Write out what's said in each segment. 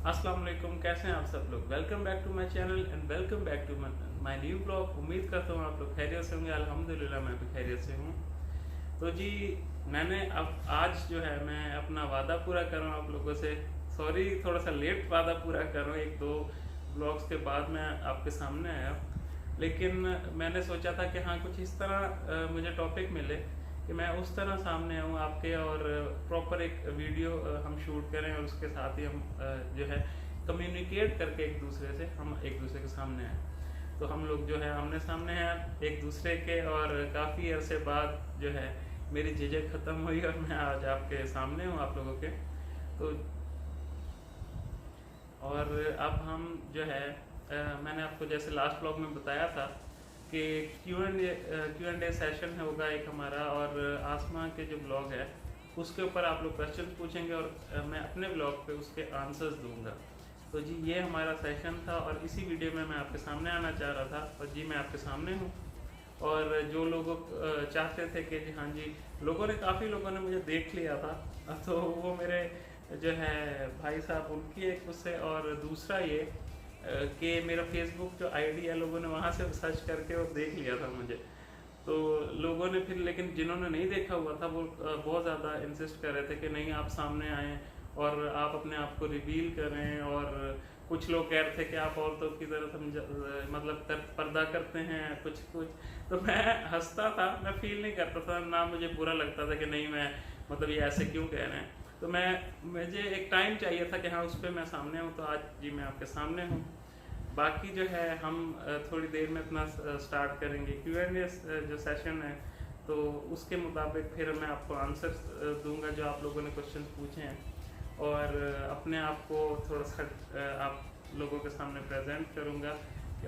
अस्सलाम वालेकुम, कैसे हैं आप सब लोग। Welcome back to my channel and welcome back to my new blog. उम्मीद करता हूँ आप लोग खैरियत से होंगे। अल्हम्दुलिल्लाह मैं भी खैरियत से हूँ। तो जी, मैंने अब आज जो है मैं अपना वादा पूरा कर रहा हूँ आप लोगों से। सॉरी, थोड़ा सा लेट वादा पूरा कर रहा हूँ, एक दो ब्लॉग्स के बाद मैं आपके सामने आया। लेकिन मैंने सोचा था कि हाँ, कुछ इस तरह मुझे टॉपिक मिले कि मैं उस तरह सामने आऊँ आपके और प्रॉपर एक वीडियो हम शूट करें और उसके साथ ही हम जो है कम्युनिकेट करके एक दूसरे से हम एक दूसरे के सामने आए। तो हम लोग जो है आमने सामने हैं एक दूसरे के, और काफ़ी अरसे बाद जो है मेरी झिझक ख़त्म हुई और मैं आज आपके सामने हूँ आप लोगों के। तो और अब हम जो है मैंने आपको जैसे लास्ट ब्लॉग में बताया था कि क्यू एंड ए सेशन होगा एक हमारा, और आसमा के जो ब्लॉग है उसके ऊपर आप लोग क्वेश्चन पूछेंगे और मैं अपने ब्लॉग पे उसके आंसर्स दूंगा। तो जी, ये हमारा सेशन था और इसी वीडियो में मैं आपके सामने आना चाह रहा था, और जी मैं आपके सामने हूँ। और जो लोग चाहते थे कि जी हाँ जी, काफ़ी लोगों ने मुझे देख लिया था, तो वो मेरे जो है भाई साहब उनकी एक उससे, और दूसरा ये कि मेरा फेसबुक जो आईडी है लोगों ने वहाँ से सर्च करके वो देख लिया था मुझे। तो लोगों ने फिर, लेकिन जिन्होंने नहीं देखा हुआ था वो बहुत ज़्यादा इंसिस्ट कर रहे थे कि नहीं, आप सामने आएँ और आप अपने आप को रिवील करें। और कुछ लोग कह रहे थे कि आप औरतों की तरह मतलब पर्दा करते हैं कुछ कुछ। तो मैं हंसता था, मैं फील नहीं करता था ना, मुझे बुरा लगता था कि नहीं, मैं मतलब ये ऐसे क्यों कह रहे हैं। तो मुझे एक टाइम चाहिए था कि हाँ, उस पर मैं सामने हूँ। तो आज जी मैं आपके सामने हूँ। बाकी जो है हम थोड़ी देर में अपना स्टार्ट करेंगे Q&A जो सेशन है, तो उसके मुताबिक फिर मैं आपको आंसर दूंगा जो आप लोगों ने क्वेश्चन पूछे हैं, और अपने आप को थोड़ा सा आप लोगों के सामने प्रेजेंट करूंगा,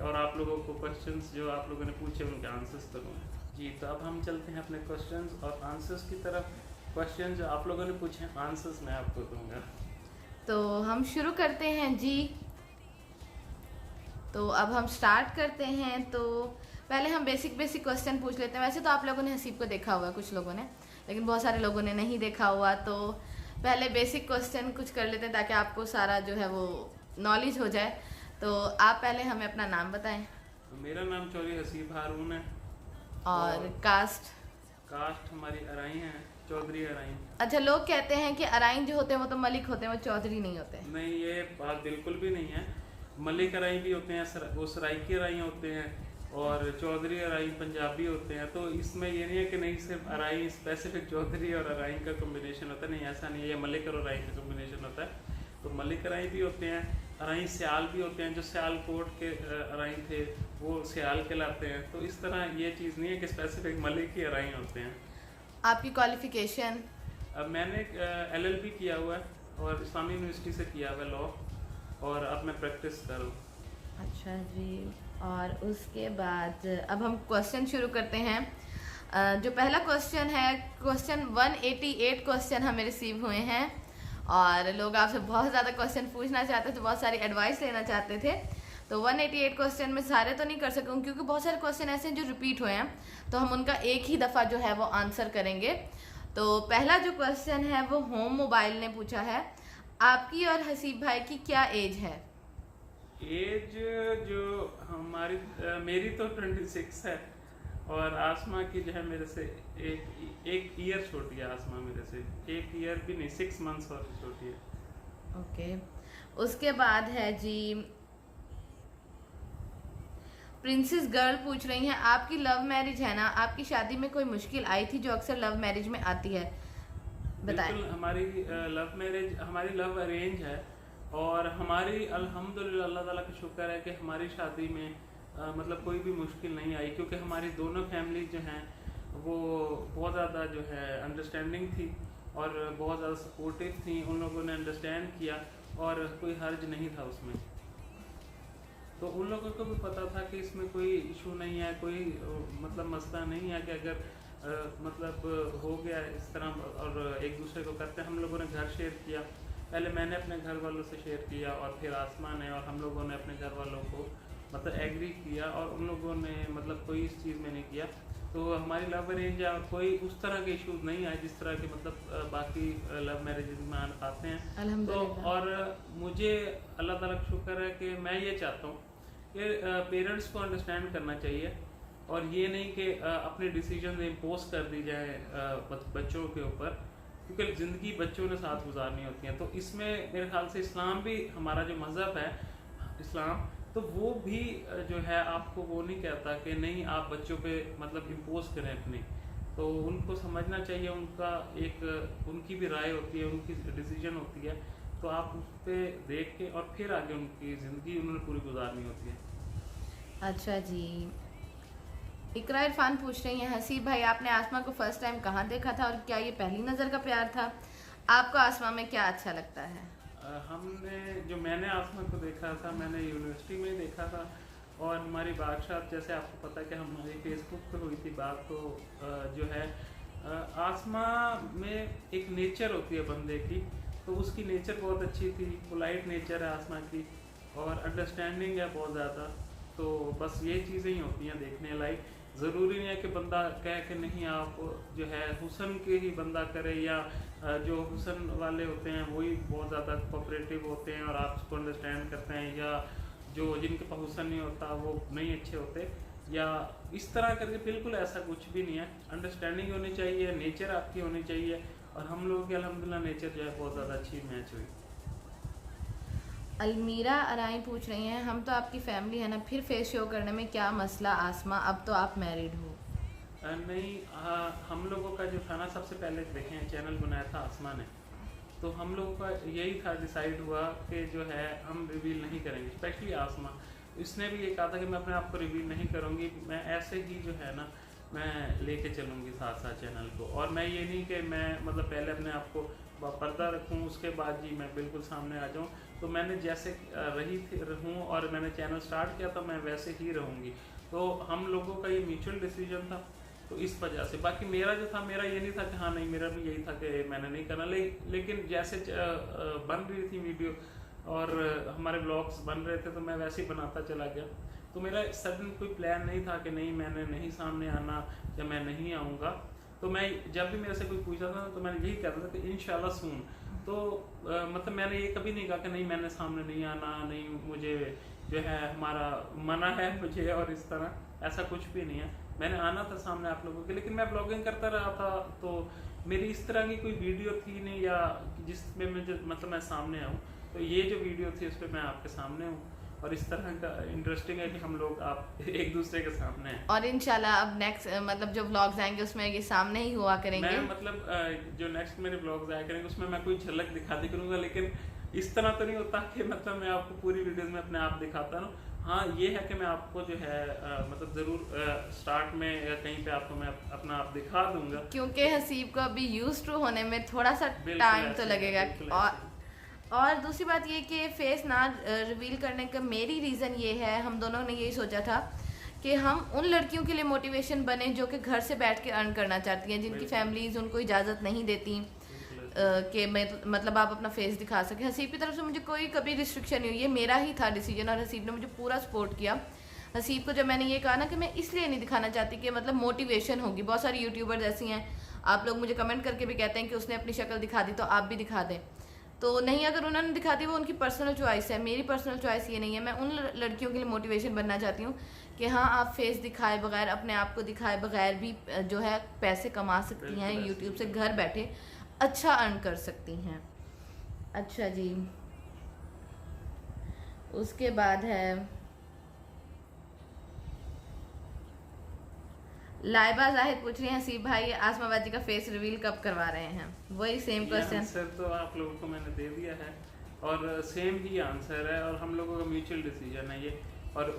और आप लोगों को क्वेश्चंस जो आप लोगों ने पूछे उनके आंसर्स करूँगा जी। तो अब हम चलते हैं अपने क्वेश्चंस और आंसर्स की तरफ। क्वेश्चन जो आप लोगों ने पूछे हैं, आंसर्स मैं आपको दूंगा। तो हम शुरू करते हैं जी। तो अब हम स्टार्ट करते हैं। तो पहले हम बेसिक क्वेश्चन पूछ लेते हैं। वैसे तो आप लोगों ने हसीब को देखा हुआ है, कुछ लोगों ने, लेकिन बहुत सारे लोगों ने नहीं देखा हुआ। तो पहले बेसिक क्वेश्चन कुछ कर लेते हैं ताकि आपको सारा जो है वो नॉलेज हो जाए। तो आप पहले हमें अपना नाम बताएं। मेरा नाम चौधरी हसीब हारून है, और और कास्ट। कास्ट हमारी अराई है, चौधरी अराई। अच्छा, लोग कहते हैं कि अराइन जो होते हैं वो तो मलिक होते हैं, वो चौधरी नहीं होते। नहीं, ये बात बिल्कुल भी नहीं है। मलिक अराई भी होते हैं, वो सराइकी अराई होते हैं, और चौधरी अराई पंजाबी होते हैं। तो इसमें ये नहीं है कि नहीं सिर्फ अराई स्पेसिफिक चौधरी और अराई का कॉम्बिनेशन होता है, नहीं ऐसा नहीं है। ये मलिक और अराई का कॉम्बिनेशन होता है। तो मलिक अराई भी होते हैं, अराई सियाल भी होते हैं। जो सियालकोट के अराई थे वो सियाल कहलाते हैं। तो इस तरह ये चीज़ नहीं है कि स्पेसिफिक मलिक ही अराई होते हैं। आपकी क्वालिफिकेशन? अब मैंने LLB किया हुआ है और इस्लामी यूनिवर्सिटी से किया हुआ है लॉ, और अब मैं प्रैक्टिस कर रहा हूँ। अच्छा जी। और उसके बाद अब हम क्वेश्चन शुरू करते हैं। जो पहला क्वेश्चन है, क्वेश्चन 188 क्वेश्चन हमें रिसीव हुए हैं, और लोग आपसे बहुत ज़्यादा क्वेश्चन पूछना चाहते थे, बहुत सारी एडवाइस लेना चाहते थे। तो 188 क्वेश्चन में सारे तो नहीं कर सकूँ क्योंकि बहुत सारे क्वेश्चन ऐसे हैं जो रिपीट हुए हैं, तो हम उनका एक ही दफ़ा जो है वो आंसर करेंगे। तो पहला जो क्वेश्चन है वो होम मोबाइल ने पूछा है, आपकी और हसीब भाई की क्या एज है? एज जो हमारी मेरी तो 26 है, और आसमा की जो है मेरे से एक ईयर छोटी है। आसमा मेरे से एक ईयर भी नहीं, 6 मंथ्स और छोटी है। ओके। उसके बाद है जी, प्रिंसेस गर्ल पूछ रही हैं, आपकी लव मैरिज है ना, आपकी शादी में कोई मुश्किल आई थी जो अक्सर लव मैरिज में आती है? बताएं। बिल्कुल, हमारी लव मैरिज, हमारी लव अरेंज है, और हमारी अल्हम्दुलिल्लाह अल्लाह ताला का शुक्र है कि हमारी शादी में मतलब कोई भी मुश्किल नहीं आई, क्योंकि हमारी दोनों फैमिली जो हैं वो बहुत ज़्यादा जो है अंडरस्टैंडिंग थी और बहुत ज़्यादा सपोर्टिव थी। उन लोगों ने अंडरस्टैंड किया और कोई हर्ज नहीं था उसमें। तो उन लोगों को भी पता था कि इसमें कोई इशू नहीं है, कोई मतलब मसला नहीं है कि अगर मतलब हो गया इस तरह, और एक दूसरे को करते हैं। हम लोगों ने घर शेयर किया, पहले मैंने अपने घर वालों से शेयर किया, और फिर आसमा ने, और हम लोगों ने अपने घर वालों को मतलब एग्री किया, और उन लोगों ने मतलब कोई इस चीज़ में नहीं किया। तो हमारी लव अरेंज या कोई उस तरह के इश्यूज नहीं आए जिस तरह के मतलब बाकी लव मैरिजेज में आते हैं। तो अल्हम्दुलिल्लाह। और मुझे अल्लाह ताला का शुक्र है कि मैं ये चाहता हूँ कि पेरेंट्स को अंडरस्टैंड करना चाहिए और ये नहीं कि अपने डिसीजन इम्पोज कर दी जाए बच्चों के ऊपर, क्योंकि ज़िंदगी बच्चों ने साथ गुजारनी होती है। तो इसमें मेरे ख्याल से इस्लाम भी, हमारा जो मज़हब है इस्लाम, तो वो भी जो है आपको वो नहीं कहता कि नहीं आप बच्चों पे मतलब इम्पोज करें अपनी। तो उनको समझना चाहिए, उनका एक उनकी भी राय होती है, उनकी डिसीजन होती है, तो आप उस पर देख के और फिर आगे उनकी ज़िंदगी उन्होंने पूरी गुजारनी होती है। अच्छा जी, इकरा इरफान पूछ रही हैं, हसीब भाई आपने आसमा को फर्स्ट टाइम कहाँ देखा था और क्या ये पहली नज़र का प्यार था? आपको आसमा में क्या अच्छा लगता है? मैंने आसमा को देखा था, मैंने यूनिवर्सिटी में ही देखा था। और हमारी बादशाह, जैसे आपको पता है कि हमारी फेसबुक पे हुई थी बात, तो जो है आसमा में एक नेचर होती है बंदे की, तो उसकी नेचर बहुत अच्छी थी, पोलाइट नेचर है आसमा की और अंडरस्टैंडिंग है बहुत ज़्यादा। तो बस ये चीज़ें ही होती हैं देखने लायक। ज़रूरी नहीं है कि बंदा कहे कि नहीं आप जो है हुसन के ही बंदा करे, या जो हुसन वाले होते हैं वही बहुत ज़्यादा कोऑपरेटिव होते हैं और आप उसको अंडरस्टैंड करते हैं, या जो जिनके पास हुसन नहीं होता वो नहीं अच्छे होते, या इस तरह करके बिल्कुल ऐसा कुछ भी नहीं है। अंडरस्टैंडिंग होनी चाहिए, नेचर आपकी होनी चाहिए, और हम लोगों की अल्हम्दुलिल्लाह नेचर जो है बहुत ज़्यादा अच्छी मैच हुई। अलमीरा अराई पूछ रही हैं, हम तो आपकी फैमिली है ना, फिर फेस शो करने में क्या मसला आसमा, अब तो आप मैरिड हो? नहीं, हम लोगों का जो था ना, सबसे पहले देखें चैनल बनाया था आसमा ने, तो हम लोगों का यही था, डिसाइड हुआ कि जो है हम रिवील नहीं करेंगे, स्पेशली आसमा। इसने भी ये कहा था कि मैं अपने आप को रिवील नहीं करूँगी, मैं ऐसे ही जो है ना मैं लेके चलूँगी साथ साथ चैनल को। और मैं ये नहीं कि मैं मतलब पहले अपने आप को पर्दा रखूँ उसके बाद जी मैं बिल्कुल सामने आ जाऊँ। तो मैंने जैसे रहूँ और मैंने चैनल स्टार्ट किया था, मैं वैसे ही रहूँगी। तो हम लोगों का ये म्यूचुअल डिसीजन था, तो इस वजह से। बाकी मेरा जो था, मेरा ये नहीं था कि हाँ नहीं, मेरा भी यही था कि मैंने नहीं करना, लेकिन जैसे बन रही थी वीडियो और हमारे ब्लॉग्स बन रहे थे, तो मैं वैसे ही बनाता चला गया। तो मेरा सडन कोई प्लान नहीं था कि नहीं मैंने नहीं सामने आना या मैं नहीं आऊँगा। तो मैं जब भी मेरे से कोई पूछता था तो मैंने यही कहता था कि इंशाल्लाह सून। तो मतलब मैंने ये कभी नहीं कहा कि नहीं मैंने सामने नहीं आना, नहीं मुझे जो है हमारा मना है मुझे, और इस तरह ऐसा कुछ भी नहीं है। मैंने आना था सामने आप लोगों के, लेकिन मैं ब्लॉगिंग करता रहा था, तो मेरी इस तरह की कोई वीडियो थी नहीं या जिसमें मुझे मतलब मैं सामने आऊँ। तो ये जो वीडियो थी उस पर मैं आपके सामने हूँ, और इस तरह का इंटरेस्टिंग है कि हम लोग आप एक दूसरे के सामने हैं। और इंशाल्लाह अब नेक्स्ट मतलब जो व्लॉग्स आएंगे उसमें ये सामने ही हुआ करेंगे। मैं मतलब जो नेक्स्ट मेरे व्लॉग्स आया करेंगे उसमें मैं कोई झलक दिखाती करूँगा, लेकिन इस तरह तो नहीं होता कि मतलब मैं आपको पूरी वीडियोस में अपने आप दिखाता हूँ। हाँ ये है कि मैं आपको जो है मतलब ज़रूर स्टार्ट में या कहीं पे आपको मैं अपना आप दिखा दूंगा, क्योंकि हसीब को अभी यूज टू होने में थोड़ा सा टाइम तो लगेगा। और दूसरी बात ये कि फेस ना रिवील करने का मेरी रीज़न ये है, हम दोनों ने यही सोचा था कि हम उन लड़कियों के लिए मोटिवेशन बने जो कि घर से बैठ के अर्न करना चाहती हैं, जिनकी फैमिलीज उनको इजाज़त नहीं देती कि मतलब आप अपना फेस दिखा सकें। हसीब की तरफ से मुझे कोई कभी रिस्ट्रिक्शन नहीं हुई, ये मेरा ही था डिसीजन और हसीब ने मुझे पूरा सपोर्ट किया। हसीब को जब मैंने ये कहा ना कि मैं इसलिए नहीं दिखाना चाहती कि मतलब मोटिवेशन होगी, बहुत सारी यूट्यूबर्स ऐसी हैं, आप लोग मुझे कमेंट करके भी कहते हैं कि उसने अपनी शक्ल दिखा दी तो आप भी दिखा दें। तो नहीं, अगर उन्होंने दिखा दी वो उनकी पर्सनल चॉइस है, मेरी पर्सनल चॉइस ये नहीं है। मैं उन लड़कियों के लिए मोटिवेशन बनना चाहती हूँ कि हाँ आप फेस दिखाए बगैर, अपने आप को दिखाए बगैर भी जो है पैसे कमा सकती हैं यूट्यूब से, घर बैठे अच्छा अर्न कर सकती हैं। अच्छा जी, उसके बाद है लाइबा जाहिद पूछ रही हैं, हसीब भाई आसमा बाजी का फेस रिवील कब करवा रहे हैं? वही सेम क्वेश्चन आंसर तो आप लोगों को मैंने दे दिया है और सेम ही आंसर है, और हम लोगों का म्यूचुअल डिसीजन है ये। और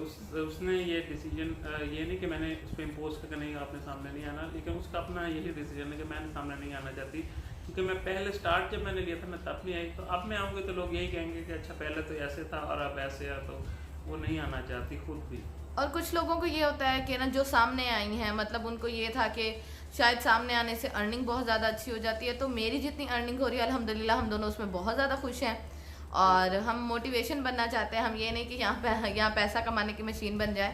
उसने ये डिसीजन ये नहीं कि मैंने उस पर इम्पोज करके नहीं आपने सामने नहीं आना, लेकिन उसका अपना यही डिसीजन है कि मैंने सामने नहीं आना चाहती, क्योंकि मैं पहले स्टार्ट जब मैंने लिया था मैं तब नहीं आई। तो अब मैं आऊँगी तो लोग यही कहेंगे कि अच्छा पहले तो ऐसे था और अब ऐसे है, तो वो नहीं आना चाहती खुद भी। और कुछ लोगों को ये होता है कि ना जो सामने आई हैं, मतलब उनको ये था कि शायद सामने आने से अर्निंग बहुत ज़्यादा अच्छी हो जाती है। तो मेरी जितनी अर्निंग हो रही है अल्हम्दुलिल्लाह हम दोनों उसमें बहुत ज़्यादा खुश हैं, और हम मोटिवेशन बनना चाहते हैं। हम ये नहीं कि यहाँ पैसा कमाने की मशीन बन जाए,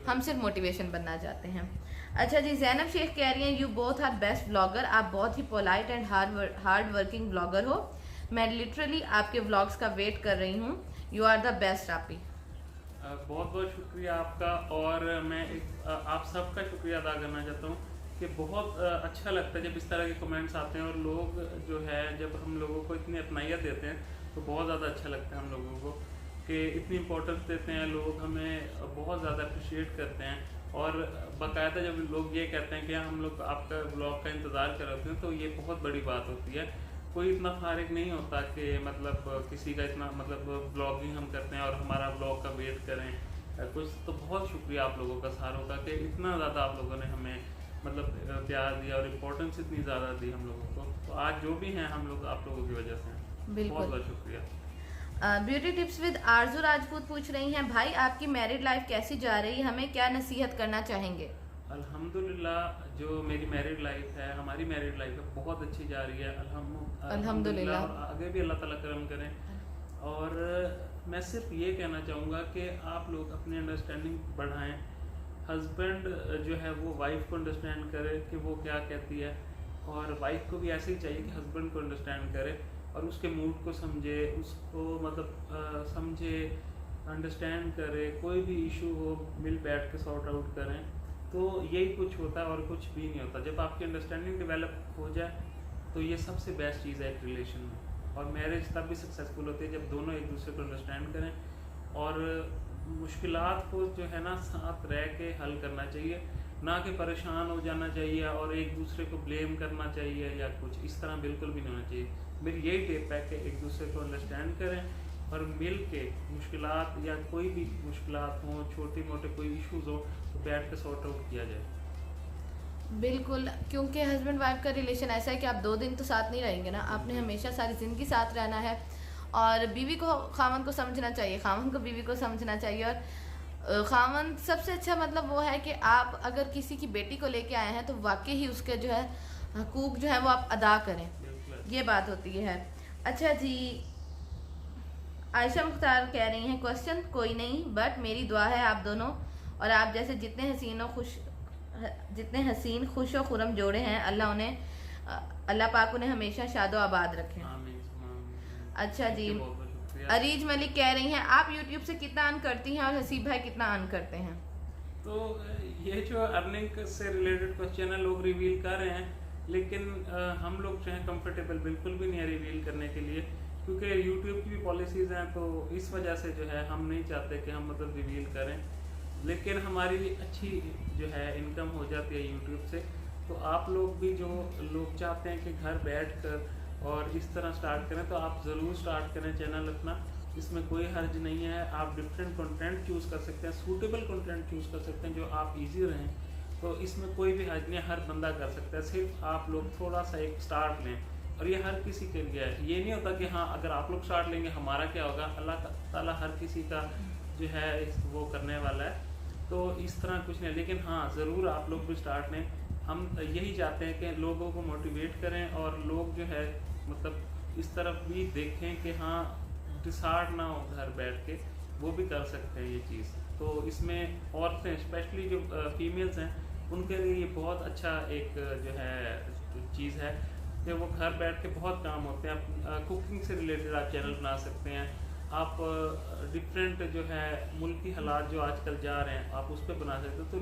हम सिर्फ मोटिवेशन बनना चाहते हैं। अच्छा जी, जैनब शेख कह रही हैं you both are best blogger, आप बहुत ही polite and hard working blogger हो। मैं लिटरली आपके व्लॉग्स का वेट कर रही हूँ। यू आर द बेस्ट आपी। बहुत बहुत शुक्रिया आपका। और मैं आप सबका शुक्रिया अदा करना चाहता हूँ कि बहुत अच्छा लगता है जब इस तरह के कमेंट्स आते हैं, और लोग जो है जब हम लोगों को इतनी अपनाइयत देते हैं तो बहुत ज़्यादा अच्छा लगता है हम लोगों को कि इतनी इम्पोर्टेंस देते हैं लोग, हमें बहुत ज़्यादा अप्रिशिएट करते हैं। और बाकायदा जब लोग ये कहते हैं कि हम लोग आपका ब्लॉग का इंतज़ार कर रहे हैं तो ये बहुत बड़ी बात होती है। कोई इतना फारिग नहीं होता कि मतलब किसी का इतना मतलब ब्लॉगिंग हम करते हैं और हमारा ब्लॉग का वेट करें कुछ। तो बहुत शुक्रिया आप लोगों का सारों का कि इतना ज़्यादा आप लोगों ने हमें मतलब प्यार दिया और इम्पोर्टेंस इतनी ज़्यादा दी हम लोगों को। तो आज जो भी हैं हम लोग आप लोगों की वजह से हैं। बिल्कुल। बहुत बहुत शुक्रिया। ब्यूटी टिप्स विद आरजू राजपूत पूछ रही हैं भाई आपकी मैरिड लाइफ कैसी जा रही है, हमें क्या नसीहत करना चाहेंगे? अल्हम्दुलिल्लाह जो मेरी मैरिड लाइफ है, हमारी मैरिड लाइफ है, बहुत अच्छी जा रही है अल्हम्दुलिल्लाह। और आगे भी अल्लाह ताला करम करें। और मैं सिर्फ ये कहना चाहूँगा कि आप लोग अपनी अंडरस्टैंडिंग बढ़ाएं। हस्बैंड जो है वो वाइफ को अंडरस्टैंड करे कि वो क्या कहती है, और वाइफ को भी ऐसे ही चाहिए कि हस्बैंड को अंडरस्टैंड करे और उसके मूड को समझे, उसको मतलब समझे, अंडरस्टैंड करे। कोई भी इशू हो मिल बैठ के सॉर्ट आउट करें। तो यही कुछ होता है और कुछ भी नहीं होता। जब आपकी अंडरस्टैंडिंग डेवलप हो जाए तो ये सबसे बेस्ट चीज़ है एक रिलेशन में। और मैरिज तब भी सक्सेसफुल होती है जब दोनों एक दूसरे को अंडरस्टैंड करें और मुश्किलात को जो है ना साथ रह के हल करना चाहिए, ना कि परेशान हो जाना चाहिए और एक दूसरे को ब्लेम करना चाहिए या कुछ इस तरह बिल्कुल भी नहीं होना चाहिए। मेरी यही टिप है कि एक दूसरे को अंडरस्टैंड करें और मिल के मुश्किलात या कोई भी मुश्किलात हों, छोटे मोटे कोई इश्यूज हो तो बैठ के सॉर्ट आउट किया जाए। बिल्कुल, क्योंकि हस्बैंड वाइफ का रिलेशन ऐसा है कि आप 2 दिन तो साथ नहीं रहेंगे ना, आपने हमेशा सारी ज़िंदगी साथ रहना है। और बीवी को खामन को समझना चाहिए, खामन को बीवी को समझना चाहिए। और खामन सबसे अच्छा मतलब वो है कि आप अगर किसी की बेटी को लेके आए हैं तो वाकई ही उसके जो है हकूक जो है वो आप अदा करें, ये बात होती है। अच्छा जी, आयशा मुख्तार कह रही हैं क्वेश्चन कोई नहीं बट मेरी दुआ है आप दोनों और आप जैसे जितने हसीन खुश और खुरम जोड़े हैं अल्लाह पाक उन्हें हमेशा शादो आबाद रखें। अच्छा जी, अरीज मलिक कह रही हैं आप यूट्यूब से कितना अर्न करती हैं और हसीब भाई कितना अर्न करते हैं? तो ये जो अर्निंग से रिलेटेड क्वेश्चन है लोग रिवील कर रहे हैं, लेकिन हम लोग जो है कंफर्टेबल बिल्कुल भी नहीं है रिवील करने के लिए, क्योंकि यूट्यूब की भी पॉलिसीज़ हैं। तो इस वजह से जो है हम नहीं चाहते कि हम मतलब रिवील करें, लेकिन हमारी अच्छी जो है इनकम हो जाती है यूट्यूब से। तो आप लोग भी जो लोग चाहते हैं कि घर बैठ कर और इस तरह स्टार्ट करें तो आप ज़रूर स्टार्ट करें चैनल अपना। इसमें कोई हर्ज नहीं है। आप डिफरेंट कंटेंट चूज़ कर सकते हैं, सूटेबल कंटेंट चूज़ कर सकते हैं जो आप इजी रहें। तो इसमें कोई भी हर्ज नहीं है, हर बंदा कर सकता है। सिर्फ आप लोग थोड़ा सा एक स्टार्ट लें, और ये हर किसी के लिए है। ये नहीं होता कि हाँ अगर आप लोग स्टार्ट लेंगे हमारा क्या होगा। अल्लाह ताला हर किसी का जो है वो करने वाला है। तो इस तरह कुछ नहीं, लेकिन हाँ ज़रूर आप लोग भी स्टार्ट लें। हम यही चाहते हैं कि लोगों को मोटिवेट करें और लोग जो है मतलब इस तरफ भी देखें कि हाँ डिसार्ड ना हो घर बैठ के, वो भी कर सकते हैं ये चीज़। तो इसमें औरतें स्पेशली जो फीमेल्स हैं उनके लिए ये बहुत अच्छा एक जो है चीज़ है कि वो घर बैठ के बहुत काम होते हैं। आप कुकिंग से रिलेटेड आप चैनल बना सकते हैं। आप डिफरेंट जो है मुल्की हालात जो आजकल जा रहे हैं आप उस पर बना सकते हो। तो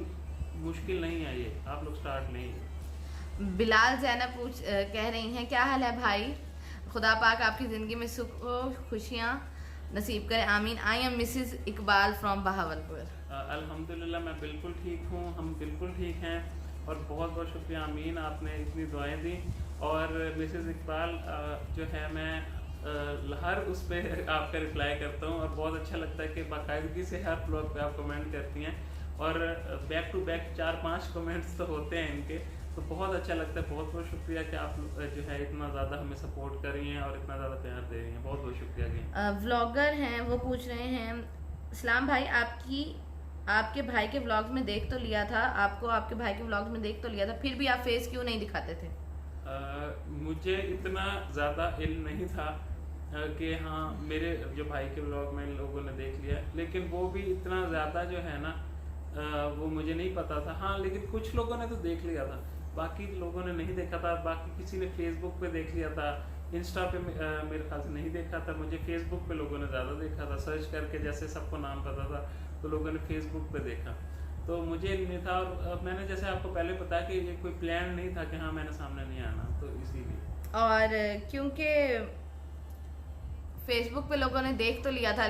मुश्किल नहीं है ये, आप लोग स्टार्ट नहीं। बिलाल जैनब कह रही हैं क्या हाल है भाई, खुदा पाक आपकी ज़िंदगी में सुख और खुशियाँ नसीब करे, आमीन। I am Mrs Iqbal from Bahawalpur. अल्हम्दुलिल्लाह मैं बिल्कुल ठीक हूँ, हम बिल्कुल ठीक हैं और बहुत बहुत शुक्रिया आमीन, आपने इतनी दुआएं दी। और मिसेस इकबाल जो है मैं हर उस पर आपका रिप्लाई करता हूँ और बहुत अच्छा लगता है कि बाकायदगी से हर ब्लॉग पे आप कमेंट करती हैं और बैक टू बैक 4-5 कमेंट्स तो होते हैं इनके। तो बहुत अच्छा लगता है। बहुत बहुत शुक्रिया कि आप जो है इतना ज़्यादा हमें सपोर्ट कर रही हैं और इतना ज़्यादा प्यार दे रही हैं। बहुत बहुत शुक्रिया। व्लॉगर हैं वो पूछ रहे हैं इस्लाम भाई आपके भाई के व्लॉग्स में देख तो लिया था, आपके भाई के व्लॉग्स में देख तो लिया था, फिर भी आप फेस क्यों नहीं दिखाते थे? मुझे इतना ज़्यादा इल्म नहीं था कि हाँ मेरे जो भाई के व्लॉग में लोगों ने देख लिया, लेकिन वो भी इतना ज़्यादा जो है ना वो मुझे नहीं पता था। हाँ, लेकिन कुछ लोगों ने तो देख लिया था, बाकी लोगों ने नहीं देखा था। बाकी किसी ने फेसबुक पे देख लिया था, इंस्टा पे मेरे ख्याल से नहीं देखा था। मुझे फेसबुक पे लोगों ने ज़्यादा देखा था, सर्च करके, जैसे सबको नाम पता था तो लोगों ने फेसबुक पे देखा। तो मुझे नहीं था, और मैंने जैसे आपको पहले बताया कि ये कोई प्लान नहीं था कि हाँ मैंने सामने नहीं आना, तो इसीलिए। और क्योंकि फेसबुक पे लोगों ने देख तो लिया था,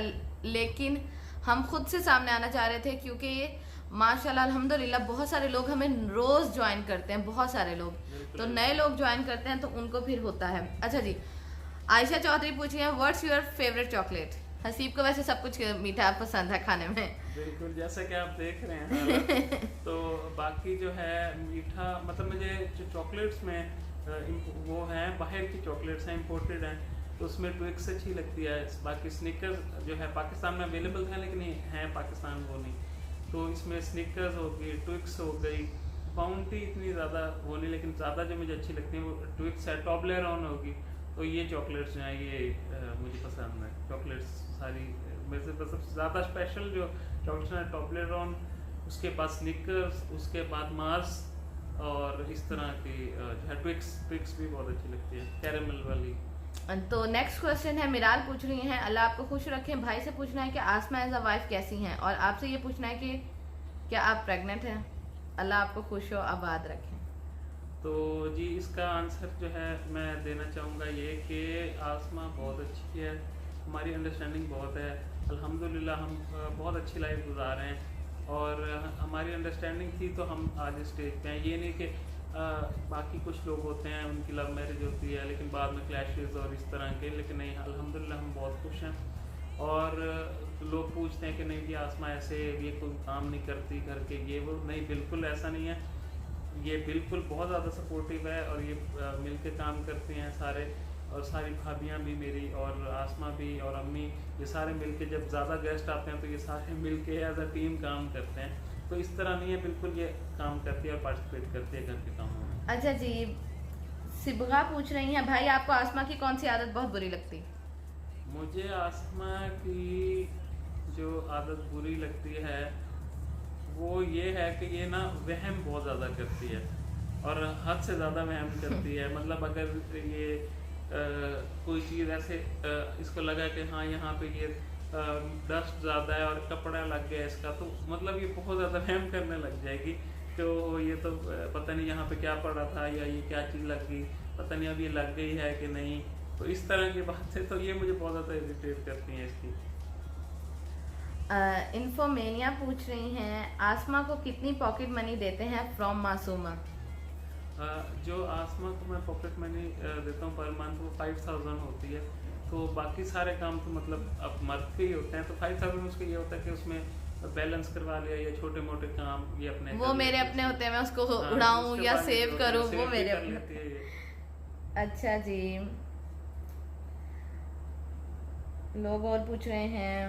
लेकिन हम खुद से सामने आना चाह रहे थे, क्योंकि ये माशाल्लाह अल्हम्दुलिल्लाह बहुत सारे लोग हमें रोज ज्वाइन करते हैं, बहुत सारे लोग, तो नए लोग ज्वाइन करते हैं तो उनको फिर होता है। अच्छा जी, आयशा चौधरी पूछ रही है what's your favourite chocolate. Haseeb को वैसे सब कुछ मीठा पसंद है खाने में। बिल्कुल, जैसा कि आप देख रहे हैं तो बाकी जो है मीठा, मतलब मुझे जो चॉकलेट्स में वो हैं बाहर की चॉकलेट्स हैं, इम्पोर्टेड हैं, तो उसमें ट्विक्स अच्छी लगती है। बाकी स्निकर्स जो है पाकिस्तान में अवेलेबल है, लेकिन ये हैं पाकिस्तान वो नहीं, तो इसमें स्निकर्स हो गई, ट्विक्स हो गई, बाउंटी इतनी ज़्यादा वो नहीं, लेकिन ज़्यादा जो मुझे अच्छी लगती है वो ट्विक्स है, टॉबलेरोन होगी। तो ये चॉकलेट्स जो हैं ये मुझे पसंद है। चॉकलेट्स सारी मेरे से सबसे ज़्यादा स्पेशल जो चॉकलेट्स हैं टॉबलेरोन, उसके बाद स्निकर्स, उसके बाद मार्स, और इस तरह की जो है ट्विक्स भी बहुत अच्छी लगती है, कैरेमल वाली। तो नेक्स्ट क्वेश्चन है, मिराल पूछ रही हैं अल्लाह आपको खुश रखें, भाई से पूछना है कि आसमा एज अ वाइफ कैसी हैं, और आपसे ये पूछना है कि क्या आप प्रेग्नेंट हैं। अल्लाह आपको खुश हो आबाद रखें। तो जी इसका आंसर जो है मैं देना चाहूँगा ये कि आसमा बहुत अच्छी है, हमारी अंडरस्टैंडिंग बहुत है, अल्हम्दुलिल्लाह हम बहुत अच्छी लाइफ गुजार रहे हैं, और हमारी अंडरस्टैंडिंग थी तो हम आज स्टेज पे हैं। ये नहीं कि बाकी कुछ लोग होते हैं उनकी लव मैरिज होती है लेकिन बाद में क्लैशेस और इस तरह के, लेकिन नहीं, अल्हम्दुलिल्लाह हम बहुत खुश हैं। और लोग पूछते हैं कि नहीं जी आसमा ऐसे ये कोई काम नहीं करती घर के, ये वो, नहीं, बिल्कुल ऐसा नहीं है। ये बिल्कुल बहुत ज़्यादा सपोर्टिव है, और ये मिल के काम करते हैं सारे, और सारी भाभियाँ भी मेरी और आसमा भी और अम्मी, ये सारे मिल के, जब ज़्यादा गेस्ट आते हैं तो ये सारे मिल के एज अ टीम काम करते हैं। तो इस तरह नहीं है, बिल्कुल ये काम करती है और पार्टिसिपेट करती है घर के कामों में। अच्छा जी, सिबगा पूछ रही हैं भाई आपको आसमा की कौन सी आदत बहुत बुरी लगती। मुझे आसमा की जो आदत बुरी लगती है वो ये है कि ये ना वहम बहुत ज़्यादा करती है, और हद से ज़्यादा वहम करती है। मतलब अगर ये कोई चीज़ ऐसे इसको लगा कि हाँ यहाँ पे ये डस्ट ज़्यादा है और कपड़ा लग गया इसका, तो मतलब ये बहुत ज़्यादा वहम करने लग जाएगी। तो ये तो पता नहीं यहाँ पे क्या पड़ा था, या ये क्या चीज़ लग गई, पता नहीं अब ये लग गई है कि नहीं। तो इस तरह की बातें तो ये मुझे बहुत ज़्यादा इरिटेट करती हैं इसकी। इन्फोमेनिया पूछ रही हैं आसमा को कितनी पॉकेट मनी देते हैं फ्रॉम मासूमा। जो आसमा को मैं पॉकेट मनी देता हूँ पर मंथ वो 5000 होती है। तो बाकी सारे काम तो मतलब अब मर्द के ही होते हैं, तो 5000 उसके ये होता है कि उसमें बैलेंस करवा लिया, या छोटे मोटे काम ये अपने, वो मेरे अपने होते हैं, मैं उसको हाँ, उड़ाऊं या उसके सेव बाद करूं, सेव वो भी मेरे कर अपने। लेती है ये। अच्छा जी, लोग और पूछ रहे हैं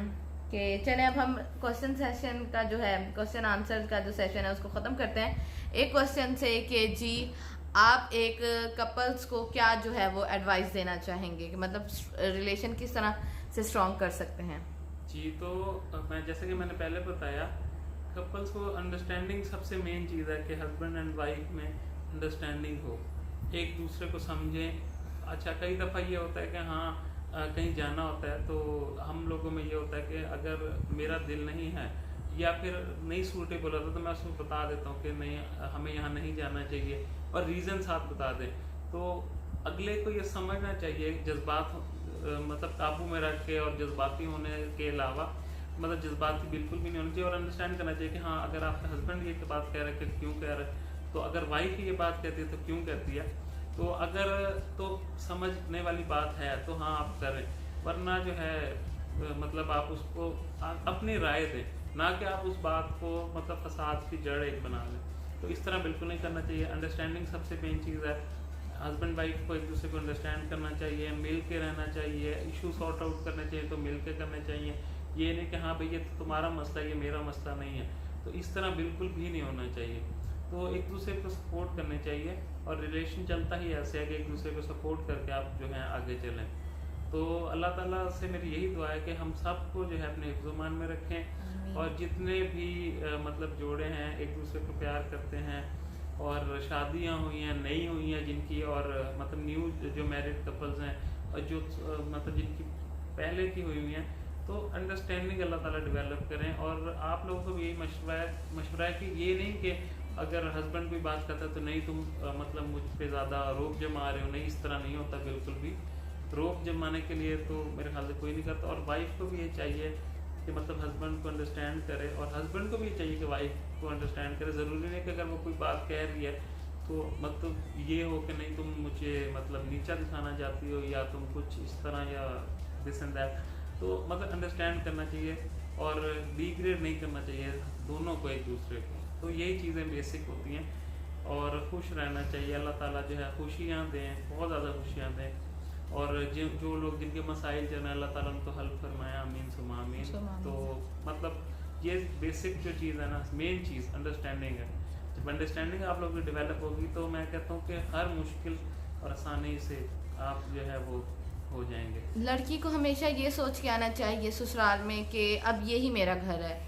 कि चले अब हम क्वेश्चन सेशन का जो है, क्वेश्चन आंसर का जो सेशन है उसको ख़त्म करते हैं एक क्वेश्चन से कि जी आप एक कपल्स को क्या जो है वो एडवाइस देना चाहेंगे कि मतलब रिलेशन किस तरह से स्ट्रॉन्ग कर सकते हैं। जी, तो मैं जैसे कि मैंने पहले बताया, कपल्स को अंडरस्टैंडिंग सबसे मेन चीज़ है कि हस्बैंड एंड वाइफ में अंडरस्टैंडिंग हो, एक दूसरे को समझें। अच्छा, कई दफ़ा ये होता है कि हाँ कहीं जाना होता है तो हम लोगों में ये होता है कि अगर मेरा दिल नहीं है या फिर नहीं सूटेबल होता तो मैं उसको बता देता हूँ कि नहीं हमें यहाँ नहीं जाना चाहिए, और रीज़न साथ बता दें। तो अगले को ये समझना चाहिए, जज्बात मतलब काबू में रख के, और जज्बाती होने के अलावा मतलब जज्बाती बिल्कुल भी नहीं होना चाहिए, और अंडरस्टैंड करना चाहिए कि हाँ अगर आपका हस्बैंड ये बात कह रहा है कि क्यों कह रहा है, तो अगर वाइफ ये बात कहती है तो क्यों कहती है। तो अगर तो समझने वाली बात है तो हाँ आप करें, वरना जो है मतलब आप उसको अपनी राय दें, ना कि आप उस बात को मतलब फसाद की जड़ एक बना लें। तो इस तरह बिल्कुल नहीं करना चाहिए। अंडरस्टैंडिंग सबसे मेन चीज़ है। हस्बैंड वाइफ को एक दूसरे को अंडरस्टैंड करना चाहिए, मिल के रहना चाहिए, इशू सॉर्ट आउट करने चाहिए तो मिल के करने चाहिए। ये नहीं कि हाँ भाई ये तो तुम्हारा मसला है, ये मेरा मसला नहीं है, तो इस तरह बिल्कुल भी नहीं होना चाहिए। तो एक दूसरे को सपोर्ट करने चाहिए, और रिलेशन चलता ही ऐसे है कि एक दूसरे को सपोर्ट करके आप जो है आगे चलें। तो अल्लाह ताला से मेरी यही दुआ है कि हम सबको जो है अपने हिफ्ज़-ओ-मान में रखें, और जितने भी मतलब जोड़े हैं एक दूसरे को प्यार करते हैं, और शादियां हुई हैं, नई हुई हैं जिनकी, और मतलब न्यू जो मैरिड कपल्स हैं, और जो मतलब जिनकी पहले की हुई हैं, तो अंडरस्टैंडिंग अल्लाह ताला डेवलप करें। और आप लोगों को भी यही मशवरा है कि ये नहीं कि अगर हस्बैंड कोई बात करता है तो नहीं तुम मतलब मुझ पे ज़्यादा रोब जमा रहे हो, नहीं, इस तरह नहीं होता बिल्कुल भी। रोब जमाने के लिए तो मेरे ख्याल से कोई नहीं करता, और वाइफ को भी ये चाहिए कि मतलब हस्बैंड को अंडरस्टैंड करे, और हस्बैंड को भी ये चाहिए कि वाइफ को अंडरस्टैंड करे। ज़रूरी नहीं कि अगर वो कोई बात कह रही है तो मतलब ये हो कि नहीं तुम मुझे मतलब नीचा दिखाना चाहती हो, या तुम कुछ इस तरह, या दिस एंड दैट। तो मतलब अंडरस्टैंड करना चाहिए और डिग्रेड नहीं करना चाहिए दोनों को, एक दूसरे को। तो यही चीज़ें बेसिक होती हैं, और खुश रहना चाहिए। अल्लाह ताला जो है खुशियाँ दें, बहुत ज़्यादा खुशियाँ दें, और जो लोग जिनके मसाइल जो है अल्लाह ताला उनको हल फरमाए, आमीन सुमा आमीन। तो मतलब ये बेसिक जो चीज़ है ना, मेन चीज़ अंडरस्टैंडिंग है। जब अंडरस्टैंडिंग आप लोगों की डेवलप होगी तो मैं कहता हूँ कि हर मुश्किल और आसानी से आप जो है वो हो जाएंगे। लड़की को हमेशा ये सोच के आना चाहिए ससुराल में कि अब यही मेरा घर है।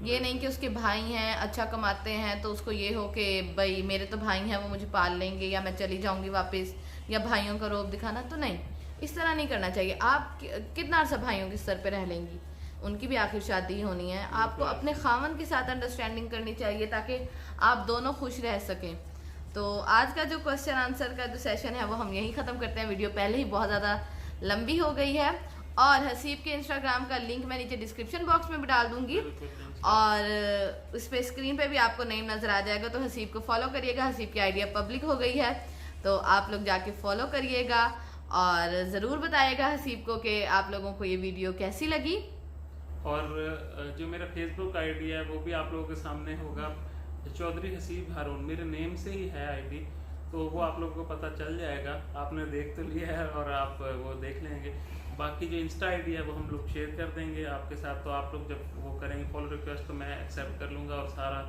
ये नहीं कि उसके भाई हैं अच्छा कमाते हैं तो उसको ये हो कि भाई मेरे तो भाई हैं वो मुझे पाल लेंगे, या मैं चली जाऊंगी वापस, या भाइयों का रोब दिखाना। तो नहीं, इस तरह नहीं करना चाहिए। आप कितना अर्सा भाइयों के सर पे रह लेंगी, उनकी भी आखिर शादी होनी है। आपको अपने खामन के साथ अंडरस्टैंडिंग करनी चाहिए ताकि आप दोनों खुश रह सकें। तो आज का जो क्वेश्चन आंसर का जो सेशन है वो हम यहीं ख़त्म करते हैं। वीडियो पहले ही बहुत ज़्यादा लंबी हो गई है, और हसीब के इंस्टाग्राम का लिंक मैं नीचे डिस्क्रिप्शन बॉक्स में भी डाल दूंगी, और उस पर स्क्रीन पे भी आपको नेम नज़र आ जाएगा। तो हसीब को फॉलो करिएगा। हसीब की आइडिया पब्लिक हो गई है तो आप लोग जाके फॉलो करिएगा, और ज़रूर बताइएगा हसीब को कि आप लोगों को ये वीडियो कैसी लगी। और जो मेरा फेसबुक आईडी है वो भी आप लोगों के सामने होगा, चौधरी हसीब हारून, मेरे नेम से ही है आईडी, तो वो आप लोगों को पता चल जाएगा। आपने देख तो लिया है और आप वो देख लेंगे। बाकी जो इंस्टा आईडी है वो हम लोग शेयर कर देंगे आपके साथ, तो आप लोग जब वो करेंगे फॉलो रिक्वेस्ट तो मैं एक्सेप्ट कर लूँगा, और सारा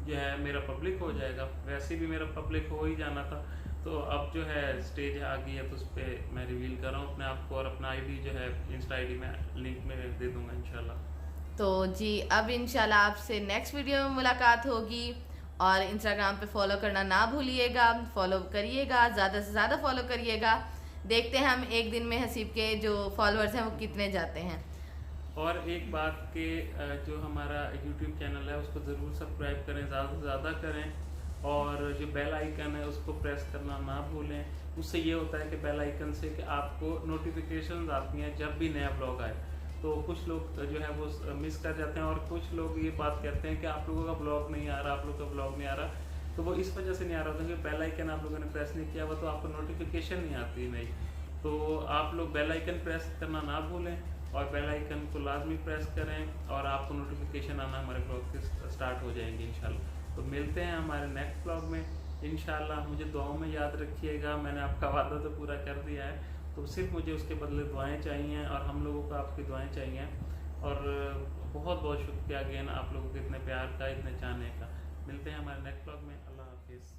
जो है मेरा पब्लिक हो जाएगा। वैसे भी मेरा पब्लिक हो ही जाना था, तो अब जो है स्टेज आ गई है तो उस पर मैं रिवील कर रहा हूँ अपने आप को, और अपना आईडी जो है इंस्टा आईडी में लिंक में दे दूँगा इंशाल्लाह। तो जी अब इंशाल्लाह आपसे नेक्स्ट वीडियो में मुलाकात होगी, और इंस्टाग्राम पे फॉलो करना ना भूलिएगा, फॉलो करिएगा, ज़्यादा से ज़्यादा फॉलो करिएगा। देखते हैं हम एक दिन में हसीब के जो फॉलोअर्स हैं वो कितने जाते हैं। और एक बात कि जो हमारा यूट्यूब चैनल है उसको ज़रूर सब्सक्राइब करें, ज़्यादा से ज़्यादा करें, और जो बेल आइकन है उसको प्रेस करना ना भूलें। उससे ये होता है कि बेल आइकन से कि आपको नोटिफिकेशन आती हैं जब भी नया ब्लॉग आए। तो कुछ लोग जो है वो मिस कर जाते हैं, और कुछ लोग ये बात कहते हैं कि आप लोगों का ब्लॉग नहीं आ रहा, आप लोगों का ब्लॉग नहीं आ रहा। तो वो इस वजह से नहीं आ रहा था क्योंकि बेल आइकन आप लोगों ने प्रेस नहीं किया हुआ, तो आपको नोटिफिकेशन नहीं आती नहीं। तो आप लोग बेल आइकन प्रेस करना ना भूलें, और बेल आइकन को लाजमी प्रेस करें, और आपको नोटिफिकेशन आना हमारे ब्लॉग के स्टार्ट हो जाएंगे इंशाल्लाह। तो मिलते हैं हमारे नेक्स्ट ब्लॉग में इंशाल्लाह। मुझे दुआओं में याद रखिएगा, मैंने आपका वादा तो पूरा कर दिया है, तो सिर्फ मुझे उसके बदले दुआएं चाहिए, और हम लोगों को आपकी दुआएं चाहिए। और बहुत बहुत शुक्रिया अगेन आप लोगों के इतने प्यार का, इतने चाहने का। मिलते हैं हमारे नेक्स्ट ब्लॉग में। अल्लाह हाफिज़।